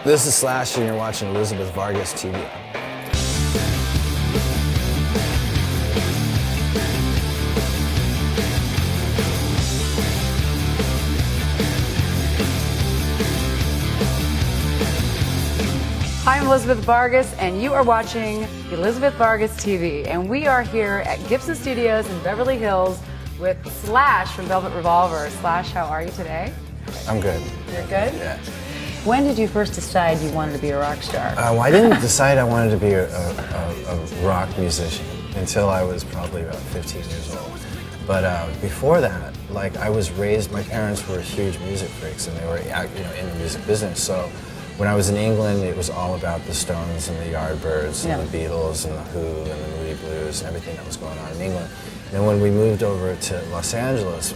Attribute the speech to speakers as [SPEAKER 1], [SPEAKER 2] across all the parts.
[SPEAKER 1] This is Slash, and you're watching Elizabeth Vargas TV.
[SPEAKER 2] Hi, I'm Elizabeth Vargas, and you are watching Elizabeth Vargas TV. And we are here at Gibson Studios in Beverly Hills with Slash from Velvet Revolver. Slash, how are you today?
[SPEAKER 1] I'm good.
[SPEAKER 2] You're good?
[SPEAKER 1] Yeah.
[SPEAKER 2] When did you first decide you wanted to be a rock star?
[SPEAKER 1] Well, I didn't decide I wanted to be a rock musician until I was probably about 15 years old. But before that, like, I was raised, my parents were huge music freaks, and they were in the music business. So when I was in England, it was all about the Stones and the Yardbirds and the Beatles and the Who and the Moody Blues and everything that was going on in England. And when we moved over to Los Angeles,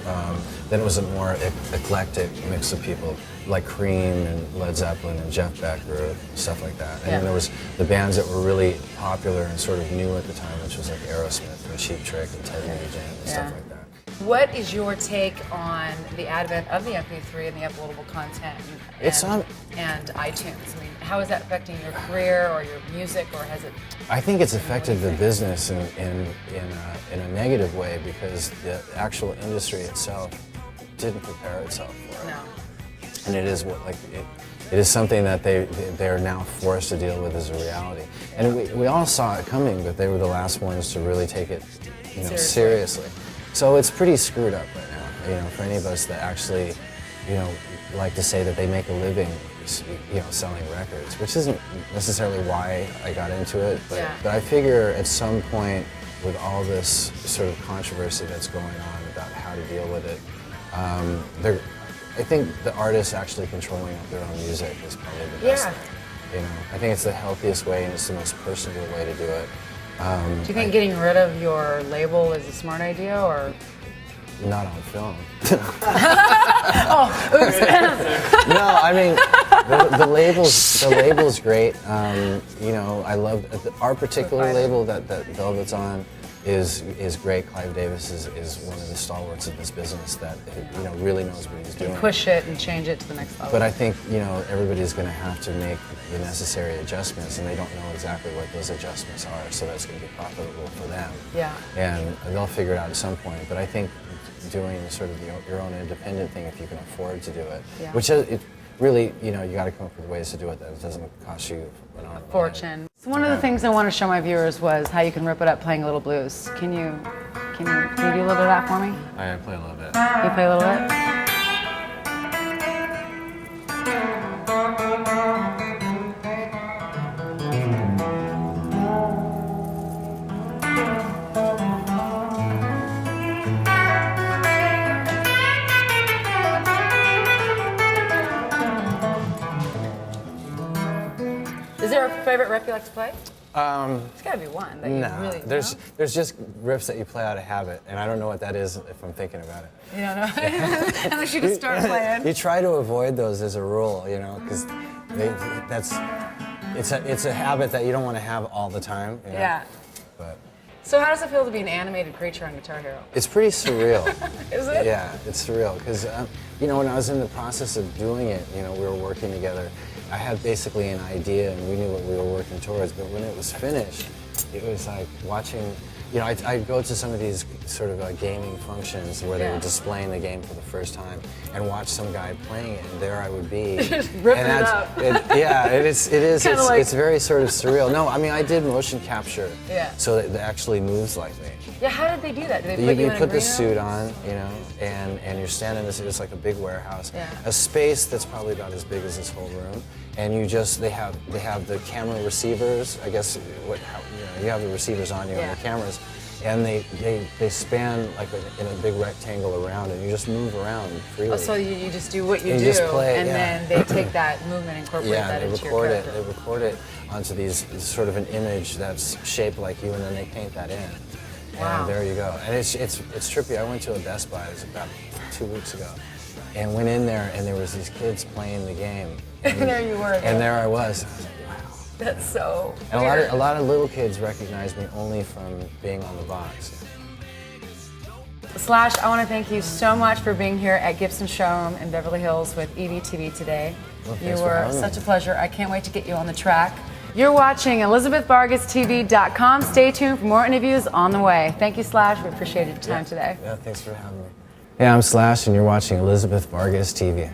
[SPEAKER 1] then it was a more eclectic mix of people, like Cream and Led Zeppelin and Jeff Becker, stuff like that. And then there was the bands that were really popular and sort of new at the time, which was like Aerosmith and Cheap Trick and Ted Nugent and stuff like that.
[SPEAKER 2] What is your take on the advent of the MP3 and the uploadable content and iTunes? I mean, how is that affecting your career or your music, or has it?
[SPEAKER 1] I think it's affected the business in a negative way, because the actual industry itself didn't prepare itself for it.
[SPEAKER 2] No.
[SPEAKER 1] And it is it is something that they're now forced to deal with as a reality. And we all saw it coming, but they were the last ones to really take it, seriously. So it's pretty screwed up right now, for any of us that actually, like to say that they make a living, selling records, which isn't necessarily why I got into it, but I figure at some point, with all this sort of controversy that's going on about how to deal with it, I think the artists actually controlling their own music is probably the best thing. I think it's the healthiest way, and it's the most personal way to do it.
[SPEAKER 2] Do you think getting rid of your label is a smart idea, or?
[SPEAKER 1] Not on film.
[SPEAKER 2] Oh, oops.
[SPEAKER 1] No, I mean, the label's great. I love our particular label that Velvet's on is great. Clive Davis is one of the stalwarts of this business that really knows what he's doing.
[SPEAKER 2] Push it and change it to the next level.
[SPEAKER 1] But I think everybody's going to have to make the necessary adjustments, and they don't know exactly what those adjustments are, so that's going to be profitable for them.
[SPEAKER 2] Yeah.
[SPEAKER 1] And they'll figure it out at some point. But I think doing sort of your own independent thing, if you can afford to do it, which it really, you got to come up with ways to do it that it doesn't cost you an arm and a
[SPEAKER 2] fortune. So one of the things I want to show my viewers was how you can rip it up playing a little blues. Can you do a little bit of that for me?
[SPEAKER 1] I play a little bit.
[SPEAKER 2] You play a little bit? Is there a favorite riff you like to play? It's got to be one that you really
[SPEAKER 1] there's just riffs that you play out of habit, and I don't know what that is if I'm thinking about it.
[SPEAKER 2] You don't know? Unless you just start playing.
[SPEAKER 1] You try to avoid those as a rule, because it's a habit that you don't want to have all the time.
[SPEAKER 2] Yeah.
[SPEAKER 1] But
[SPEAKER 2] so how does it feel to be an animated creature on Guitar Hero?
[SPEAKER 1] it's pretty surreal.
[SPEAKER 2] Is it?
[SPEAKER 1] Yeah, it's surreal, because when I was in the process of doing it, we were working together. I had basically an idea, and we knew what we were working towards, but when it was finished, it was like watching, I'd go to some of these sort of gaming functions where they were displaying the game for the first time, and watch some guy playing it, and there I would be.
[SPEAKER 2] Just ripping it up.
[SPEAKER 1] It's very sort of surreal. No, I mean, I did motion capture, so that it actually moves like me.
[SPEAKER 2] Yeah, how did they do that? Did they put you in
[SPEAKER 1] put
[SPEAKER 2] a
[SPEAKER 1] the suit on, and you're standing in this, it's like a big warehouse, a space that's probably about as big as this whole room, and they have the camera receivers, I guess, you have the receivers on you and the cameras, and they span like in a big rectangle around, and you just move around freely.
[SPEAKER 2] Oh, so you just do what you do,
[SPEAKER 1] just play,
[SPEAKER 2] and then they take that movement and incorporate that into your character.
[SPEAKER 1] They record it onto these sort of an image that's shaped like you, and then they paint that in.
[SPEAKER 2] Wow.
[SPEAKER 1] And there you go. And it's trippy. I went to a Best Buy, it was about 2 weeks ago, and went in there, and there was these kids playing the game.
[SPEAKER 2] And there you were.
[SPEAKER 1] And there I was. I was like, wow.
[SPEAKER 2] That's so
[SPEAKER 1] And
[SPEAKER 2] weird.
[SPEAKER 1] a lot of little kids recognized me only from being on the box.
[SPEAKER 2] Slash, I want to thank you so much for being here at Gibson Showroom in Beverly Hills with EVTV today.
[SPEAKER 1] Well,
[SPEAKER 2] you were such a pleasure. I can't wait to get you on the track. You're watching ElizabethVargasTV.com. Stay tuned for more interviews on the way. Thank you, Slash. We appreciated your time today.
[SPEAKER 1] Yeah, thanks for having me. Yeah, I'm Slash, and you're watching Elizabeth Vargas TV.